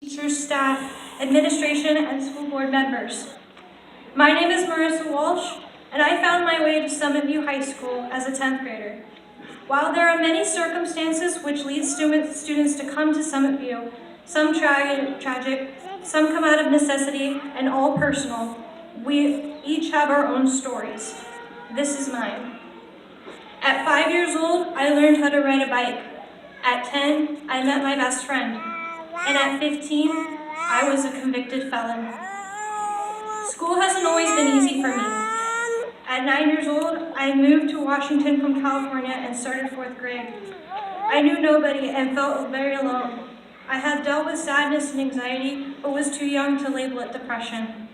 teachers, staff, administration, and school board members. My name is Marissa Walsh, and I found my way to Summit View High School as a 10th grader. While there are many circumstances which lead students to come to Summit View, some tragic, some come out of necessity, and all personal, we each have our own stories. This is mine. At 5 years old, I learned how to ride a bike. At 10, I met my best friend. And at 15, I was a convicted felon. School hasn't always been easy for me. At 9 years old, I moved to Washington from California and started 4th grade. I knew nobody and felt very alone. I had dealt with sadness and anxiety, but was too young to label it depression.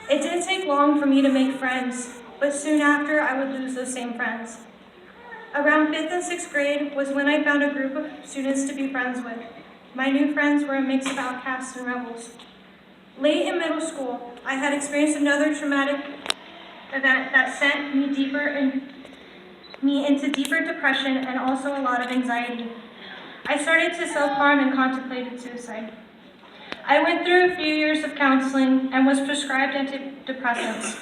It didn't take long for me to make friends, but soon after, I would lose those same friends. Around 5th and 6th grade was when I found a group of students to be friends with. My new friends were a mix of outcasts and rebels. Late in middle school, I had experienced another traumatic event that sent me into deeper depression and also a lot of anxiety. I started to self-harm and contemplated suicide. I went through a few years of counseling and was prescribed antidepressants.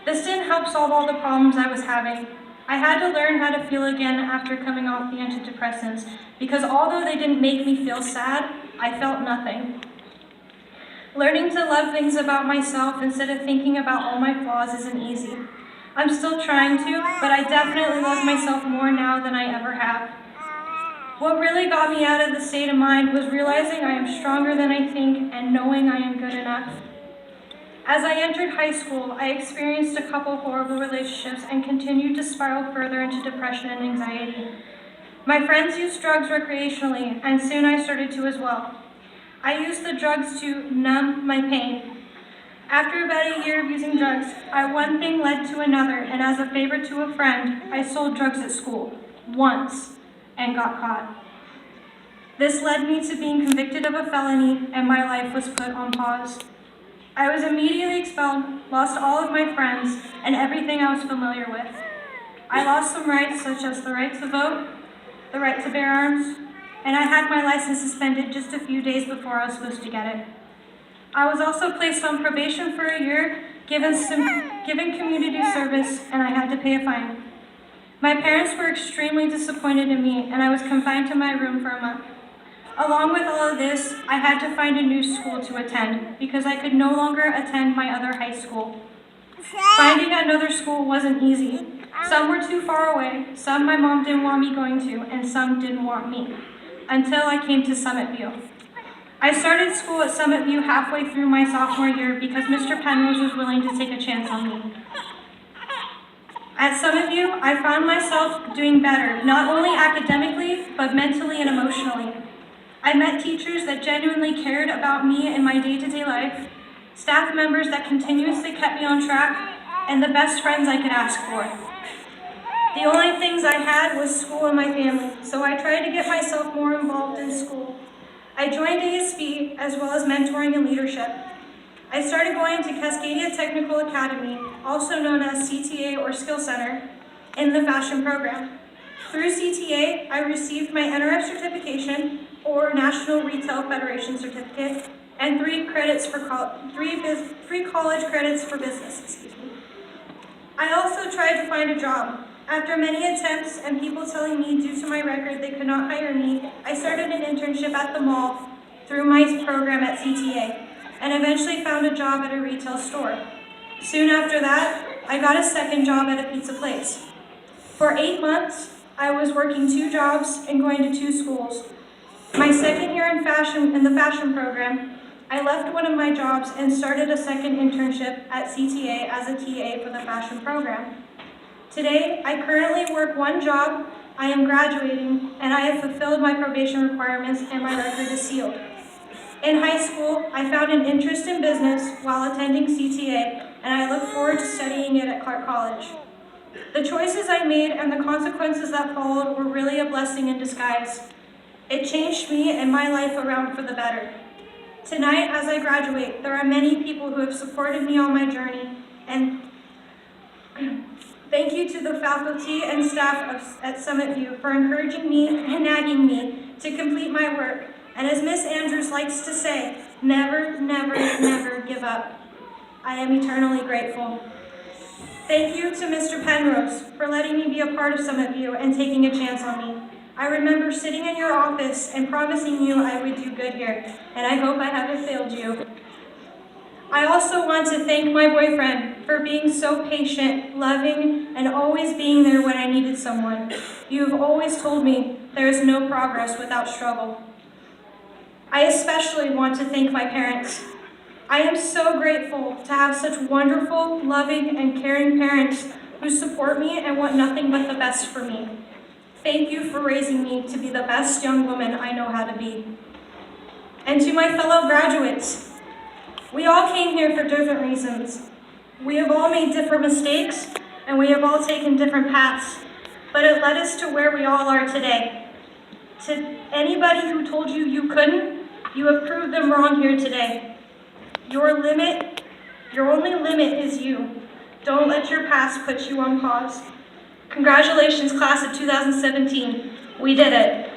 This didn't help solve all the problems I was having. I had to learn how to feel again after coming off the antidepressants because although they didn't make me feel sad, I felt nothing. Learning to love things about myself instead of thinking about all my flaws isn't easy. I'm still trying to, but I definitely love myself more now than I ever have. What really got me out of the state of mind was realizing I am stronger than I think and knowing I am good enough. As I entered high school, I experienced a couple horrible relationships and continued to spiral further into depression and anxiety. My friends used drugs recreationally, and soon I started to as well. I used the drugs to numb my pain. After about a year of using drugs, one thing led to another, and as a favor to a friend, I sold drugs at school, once, and got caught. This led me to being convicted of a felony, and my life was put on pause. I was immediately expelled, lost all of my friends, and everything I was familiar with. I lost some rights such as the right to vote, the right to bear arms, and I had my license suspended just a few days before I was supposed to get it. I was also placed on probation for a year, given community service, and I had to pay a fine. My parents were extremely disappointed in me, and I was confined to my room for a month. Along with all of this, I had to find a new school to attend because I could no longer attend my other high school. Finding another school wasn't easy. Some were too far away, some my mom didn't want me going to, and some didn't want me, until I came to Summit View. I started school at Summit View halfway through my sophomore year because Mr. Penrose was willing to take a chance on me. At Summit View, I found myself doing better, not only academically, but mentally and emotionally. I met teachers that genuinely cared about me and my day-to-day life, staff members that continuously kept me on track, and the best friends I could ask for. The only things I had was school and my family, so I tried to get myself more involved in school. I joined ASB as well as mentoring and leadership. I started going to Cascadia Technical Academy, also known as CTA or Skill Center, in the fashion program. Through CTA, I received my NRF certification, or National Retail Federation certificate, and free college credits for business. I also tried to find a job. After many attempts and people telling me due to my record they could not hire me, I started an internship at the mall through my program at CTA, and eventually found a job at a retail store. Soon after that, I got a second job at a pizza place. For 8 months, I was working 2 jobs and going to 2 schools. My second year in the fashion program, I left one of my jobs and started a second internship at CTA as a TA for the fashion program. Today, I currently work 1 job, I am graduating, and I have fulfilled my probation requirements and my record is sealed. In high school, I found an interest in business while attending CTA, and I look forward to studying it at Clark College. The choices I made and the consequences that followed were really a blessing in disguise. It changed me and my life around for the better. Tonight, as I graduate, there are many people who have supported me on my journey, and thank you to the faculty and staff at Summit View for encouraging me and nagging me to complete my work And as Miss Andrews likes to say, never, never, never give up. I am eternally grateful. Thank you to Mr. Penrose for letting me be a part of some of you and taking a chance on me. I remember sitting in your office and promising you I would do good here, and I hope I haven't failed you. I also want to thank my boyfriend for being so patient, loving, and always being there when I needed someone. You have always told me there is no progress without struggle. I especially want to thank my parents. I am so grateful to have such wonderful, loving, and caring parents who support me and want nothing but the best for me. Thank you for raising me to be the best young woman I know how to be. And to my fellow graduates, we all came here for different reasons. We have all made different mistakes, and we have all taken different paths, but it led us to where we all are today. To anybody who told you you couldn't, you have proved them wrong here today. Your only limit is you. Don't let your past put you on pause. Congratulations, class of 2017. We did it.